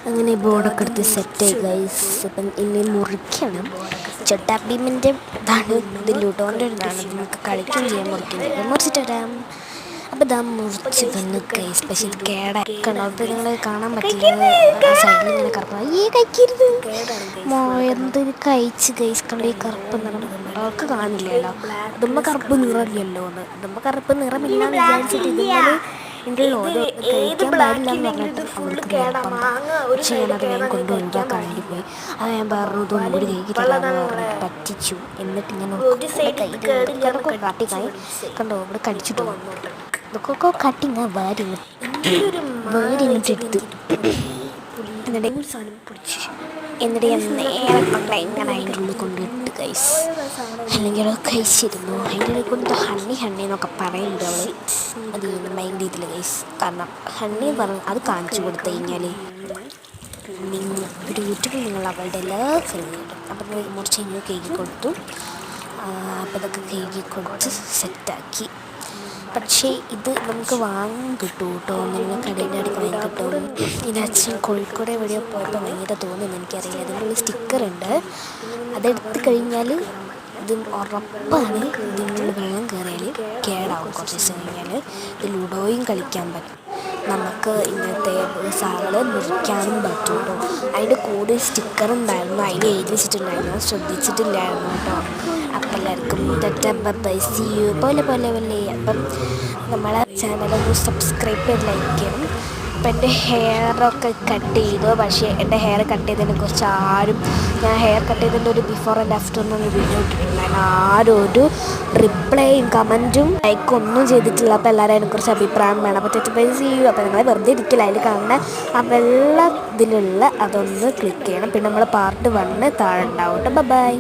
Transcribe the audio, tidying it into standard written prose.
അങ്ങനെ ബോർഡൊക്കെ എടുത്ത് സെറ്റായി ഗൈസ്. ഇപ്പം ഇനി മുറിക്കണം. ചോട്ടാ ഭീമിൻ്റെ ഇതാണ്, ഇത് ലുഡോൻ്റെ ഒരു ഇതാണ്. നമുക്ക് കളിക്കുകയും ചെയ്യാൻ മുറിക്കുകയും ചെയ്യാം. മുറിച്ചിട്ട് വരാം. അപ്പോൾ ഇതാ മുറിച്ച് വന്ന് ഗൈസ്. പക്ഷേ ഇത് കേടാക്കണം. അപ്പോൾ നിങ്ങൾ കാണാൻ പറ്റില്ല, ആ സൈഡിൽ ഇങ്ങനെ കറുപ്പ് കഴിക്കരുത്. എന്ത് കഴിച്ച് ഗൈസ്. കളി കറുപ്പ് നിറം അവർക്ക് കാണില്ലല്ലോ. ഇതുമ്പോൾ കറുപ്പ് നിറമില്ലല്ലോ എന്ന്. ഇതുമ്പോൾ കറുപ്പ് നിറമില്ലാന്ന് വിചാരിച്ചിട്ട് ഇതുപോലെ ഉണ്ടല്ലോ, അത് കഴിക്കാൻ പാടില്ല എന്ന് പറഞ്ഞിട്ട് അവൾക്ക് ചെയ്യാനത് ഞാൻ കൊണ്ട് ഒഴിവാക്കാൻ വേണ്ടി പോയി. അത് ഞാൻ പറഞ്ഞു ഇതൊന്നും കൂടി കഴിക്കില്ലെന്ന് പറഞ്ഞിട്ട് പറ്റിച്ചു. എന്നിട്ട് ഇങ്ങനെ കൈ കാട്ടി കണ്ടോ ഇവിടെ കടിച്ചിട്ട് ഇതൊക്കെ കട്ടിങ്ങ വാരിങ്ങിട്ടെടുത്ത് എന്നിട്ട് ഞാൻ നേരെ കൊണ്ട് ഇങ്ങനെ അതിൻ്റെ ഉള്ളിൽ കൊണ്ടിട്ട് ഗൈസ്. അല്ലെങ്കിൽ അത് കഴിച്ചിരുന്നു. അതിൻ്റെ ഉള്ളിൽ കൊണ്ട് ഹണ്ണി എന്നൊക്കെ പറയുന്നുണ്ട് അവൾ. അത് മൈൻഡ് ചെയ്തില്ല ഗൈസ്. കാരണം ഹണ്ണി പറഞ്ഞ് അത് കാണിച്ചു കൊടുത്തു കഴിഞ്ഞാൽ ഒരു യൂട്യൂബിൽ നിങ്ങൾ അവളുടെ എല്ലാ ഫിലിം കിട്ടും. അപ്പം നിങ്ങൾ മുറിച്ച് കഴിഞ്ഞ് കേക്ക് കൊടുത്തു. അപ്പം ഇതൊക്കെ കേക്ക് കൊടുത്ത് സെറ്റാക്കി. പക്ഷേ ഇത് നമുക്ക് വാങ്ങാൻ കിട്ടും കേട്ടോ. നിങ്ങൾ കടയുടെ അടുത്ത് വാങ്ങി കിട്ടും. ഇത് അച്ഛൻ കോഴിക്കോട് എവിടെയോ പോയപ്പോൾ ഭയങ്കര തോന്നുന്നു, എനിക്കറിയില്ല. അതിൻ്റെ ഉള്ളിൽ സ്റ്റിക്കറുണ്ട്. അതെടുത്ത് കഴിഞ്ഞാൽ ഇത് ഉറപ്പാണ് ഇതിനുള്ളിൽ വെള്ളം കയറിയാൽ കേടാവും. കുറച്ച് ദിവസം കഴിഞ്ഞാൽ ഇത് ലുഡോയും കളിക്കാൻ പറ്റും. നമുക്ക് ഇങ്ങനത്തെ സാധനങ്ങൾ മുറിക്കാനും പറ്റും കേട്ടോ. അതിൻ്റെ കൂടെ സ്റ്റിക്കറുണ്ടായിരുന്നു, അതിൽ എഴുതി വെച്ചിട്ടുണ്ടായിരുന്നു, ശ്രദ്ധിച്ചിട്ടില്ലായിരുന്നു കേട്ടോ. അപ്പം എല്ലാവർക്കും സി യു പോലെ. അപ്പം നമ്മളെ ചാനലൊന്ന് സബ്സ്ക്രൈബ് ചെയ്ത് ലൈക്ക് ചെയ്യണം. അപ്പം എൻ്റെ ഹെയറൊക്കെ കട്ട് ചെയ്തു. പക്ഷേ എൻ്റെ ഹെയർ കട്ട് ചെയ്തതിനെക്കുറിച്ച് ആരും, ഞാൻ ഹെയർ കട്ട് ചെയ്തതിൻ്റെ ഒരു ബിഫോർ ആൻഡ് ആഫ്റ്റർ എന്നൊരു വീഡിയോ ഇട്ടിട്ടുണ്ടായിരുന്നു. ആരും ഒരു റിപ്ലൈയും കമൻറ്റും ലൈക്കും ഒന്നും ചെയ്തിട്ടില്ല. അപ്പോൾ എല്ലാവരും അതിനെക്കുറിച്ച് അഭിപ്രായം വേണം. അപ്പോൾ സി യു. അപ്പോൾ നിങ്ങൾ വെറുതെ ഇരിക്കില്ല, അതിൽ കാണുന്ന ആ വെള്ള ഇതിലുള്ള അതൊന്ന് ക്ലിക്ക് ചെയ്യണം. പിന്നെ നമ്മൾ പാർട്ട് 1 താഴെ ഉണ്ടാവും കേട്ടോ. ബൈ.